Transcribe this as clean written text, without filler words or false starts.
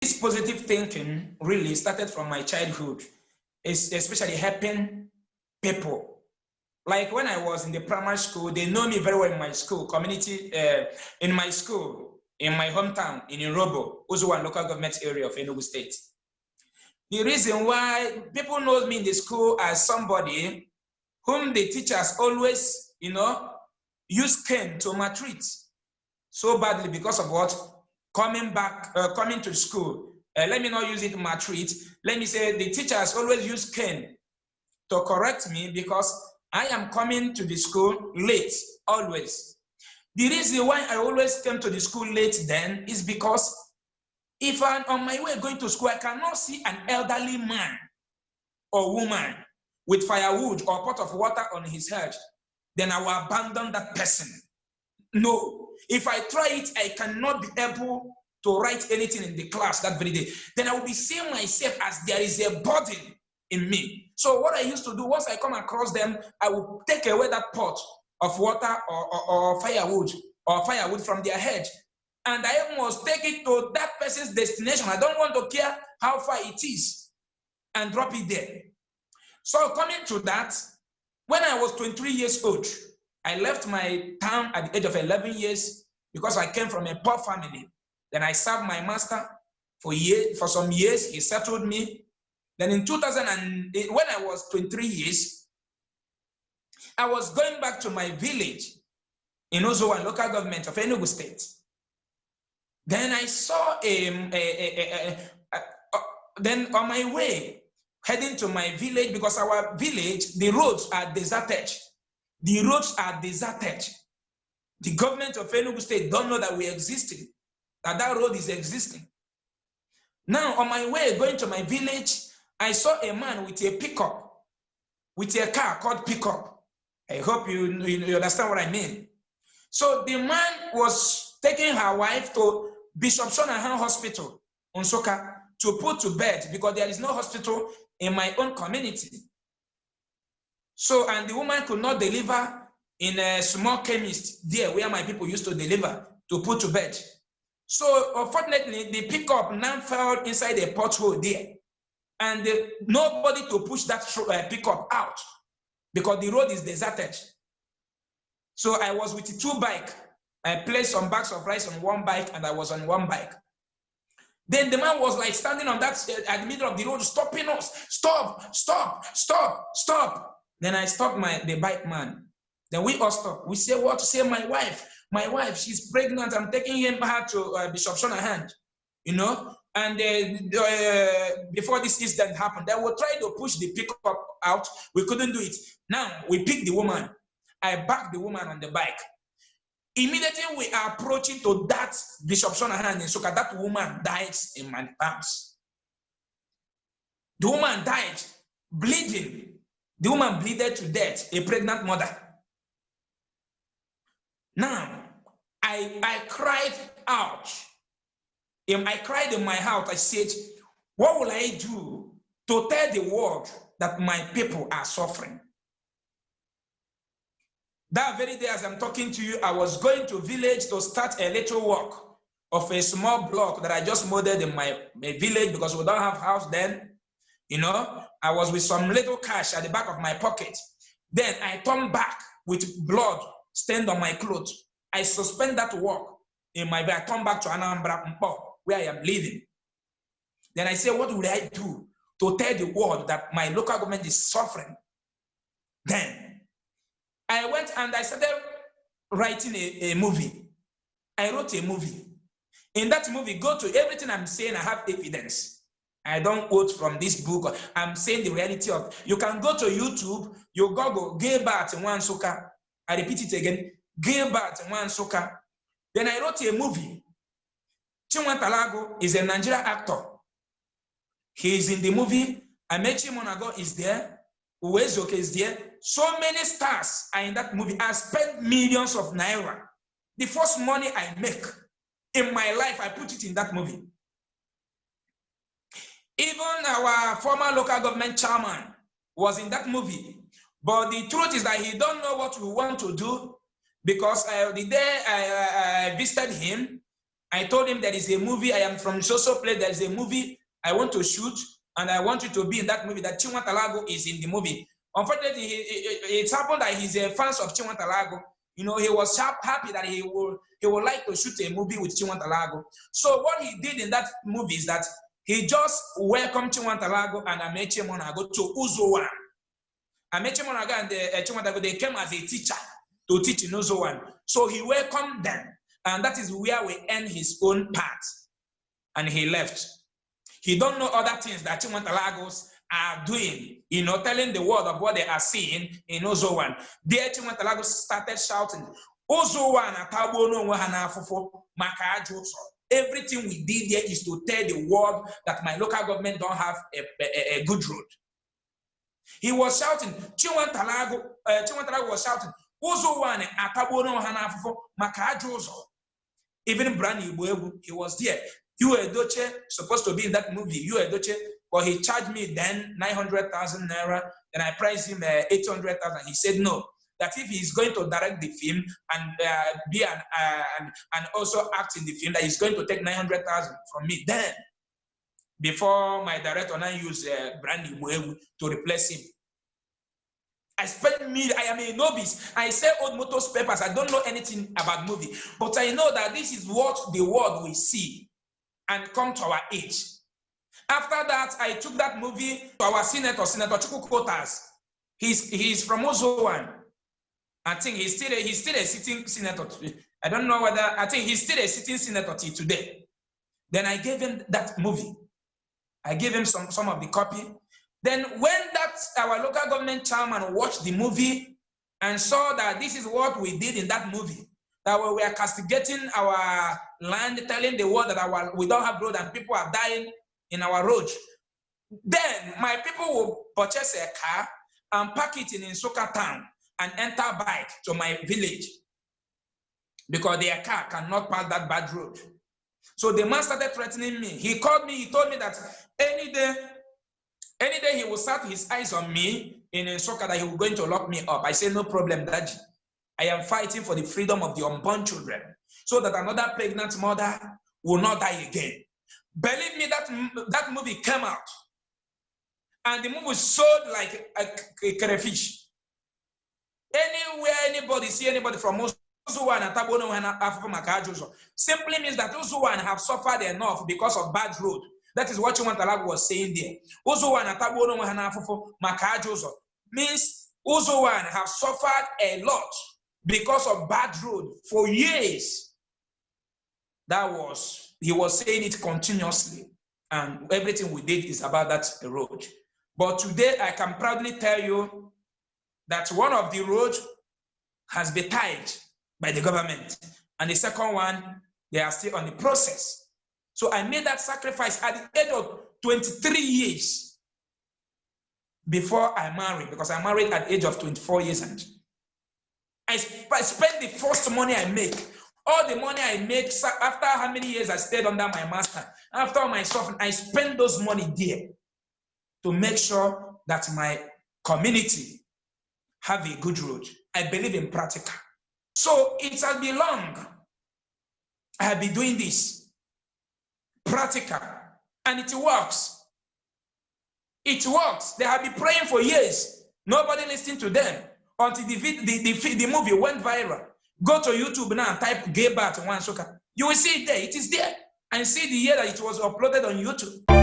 this positive thinking really started from my childhood, especially helping people. Like when I was in the primary school, they know me very well in my school, community, in my school, in my hometown, in Irobo, Uzuwan local government area of Enugu State. The reason why people know me in the school as somebody whom the teachers always, use cane to maltreat so badly because of what? Coming to school. Let me not use it maltreat. Let me say the teachers always use cane to correct me because I am coming to the school late, always. The reason why I always came to the school late then is because if I'm on my way going to school, I cannot see an elderly man or woman with firewood or pot of water on his head, then I will abandon that person. No, if I try it, I cannot be able to write anything in the class that very day. Then I will be seeing myself as there is a burden in me. So what I used to do, once I come across them, I will take away that pot of water or firewood from their head. And I must take it to that person's destination. I don't want to care how far it is and drop it there. So coming to that, when I was 23 years old, I left my town at the age of 11 years because I came from a poor family. Then I served my master for some years. He settled me. Then in 2008, when I was 23 years, I was going back to my village in Uzuwan local government of Enugu State. Then I saw then on my way, heading to my village, because our village, the roads are deserted. The roads are deserted. The government of Enugu State don't know that we existed, that road is existing. Now, on my way going to my village, I saw a man with a pickup, with a car called pickup. I hope you understand what I mean. So the man was taking her wife to Bishop Shonahan Hospital, Onsoka, to put to bed because there is no hospital in my own community. So, and the woman could not deliver in a small chemist there where my people used to deliver to put to bed. So, unfortunately, the pickup now fell inside a pothole there. And nobody to push that pickup out because the road is deserted. So I was with two bikes. I placed some bags of rice on one bike and I was on one bike. Then the man was like standing on that at the middle of the road, stopping us. Stop, stop, stop, stop. Then I stopped the bike man. Then we all stopped. We say, what to say? My wife, she's pregnant. I'm taking her to Bishop Shonahan, And before this incident happened, they were trying to push the pickup out. We couldn't do it. Now we picked the woman. I backed the woman on the bike. Immediately we are approaching to that Bishop Shonahan in Soka. That woman died in my arms. The woman died, bleeding. The woman bleeded to death, a pregnant mother. Now, I cried out. I cried in my heart. I said, what will I do to tell the world that my people are suffering? That very day, as I'm talking to you, I was going to village to start a little work of a small block that I just modeled in my village because we don't have house then. I was with some little cash at the back of my pocket. Then I turned back with blood stained on my clothes. I suspend that work in my bed. I turned back to Anambra, where I am living. Then I said, what would I do to tell the world that my local government is suffering? Then I went and I started writing a movie. I wrote a movie. In that movie, go to everything I'm saying, I have evidence. I don't quote from this book. I'm saying the reality of. You can go to YouTube, you Google Gilbert Ewanfoh. I repeat it again, Gilbert Ewanfoh. Then I wrote a movie. Chinwantalago is a Nigerian actor. He is in the movie. Amechi Monago is there. Uwezoke is there. So many stars are in that movie. I spent millions of naira. The first money I make in my life, I put it in that movie. Even our former local government chairman was in that movie. But the truth is that he don't know what we want to do because the day I visited him, I told him there is a movie. I am from social place. There is a movie I want to shoot, and I want you to be in that movie. That Chiwantalago is in the movie. Unfortunately, it happened that he's a fan of Chiwantalago. You know, he was happy that he would like to shoot a movie with Chiwantalago. So what he did in that movie is that he just welcomed Chiwantalago and Ameche Monago to Uzowan. Ameche Monago and Chiwantalago, they came as a teacher to teach in Uzowan. So he welcomed them, and that is where we end his own part. And he left. He don't know other things that Chiwantalagos are doing, you know, telling the world of what they are seeing in Uzowan. There, Chiwantalagos started shouting, Uzowan atabono wahanafufo makajuso. Everything we did there is to tell the world that my local government don't have a good road. He was shouting, Chiwantalago was shouting, Uzowan atabono wahanafufo makajuso. Even Brand New, he was there. You Edoche supposed to be in that movie. You Edoche, but he charged me then 900,000 naira, and I priced him 800,000. He said no. That if he's going to direct the film and be and also act in the film, that he's going to take 900,000 from me. Then, before my director now use Brand New to replace him. I am a novice. I sell old motors papers. I don't know anything about movie, but I know that this is what the world will see and come to our age. After that, I took that movie to our Senator Chukwu Kotas. He's from Uzowan. I think he's still a sitting senator today. I don't know whether, I think he's still a sitting senator today. Then I gave him that movie. I gave him some of the copy. Then when our local government chairman watched the movie and saw that this is what we did in that movie, that we were castigating our land, telling the world that we don't have road and people are dying in our road. Then my people will purchase a car and park it in Nsoka town and enter bike to my village because their car cannot pass that bad road. So the man started threatening me. He called me, he told me that any day he will set his eyes on me in Nsoka, that he was going to lock me up. I said, no problem, Daddy. I am fighting for the freedom of the unborn children so that another pregnant mother will not die again. Believe me, that movie came out and the movie sold like a crayfish. Anywhere anybody see anybody from Uzowan and Tabono and Afro simply means that Uzowan have suffered enough because of bad road. That is what Chiwantalago was saying there. Uzowan and Tabono and Afro means Uzowan have suffered a lot because of bad road for years. He was saying it continuously, and everything we did is about that road. But today I can proudly tell you that one of the roads has been tied by the government, and the second one, they are still on the process. So I made that sacrifice at the age of 23 years before I married, because I married at the age of 24 years. And I spent the first money I make, all the money I make after how many years I stayed under my master, after all my suffering, I spent those money there to make sure that my community have a good road. I believe in practical. So it has been long. I have been doing this practical, and it works. It works. They have been praying for years. Nobody listened to them until the movie went viral. Go to YouTube now and type Gay Bat One Soka. You will see it there. It is there. And see the year that it was uploaded on YouTube.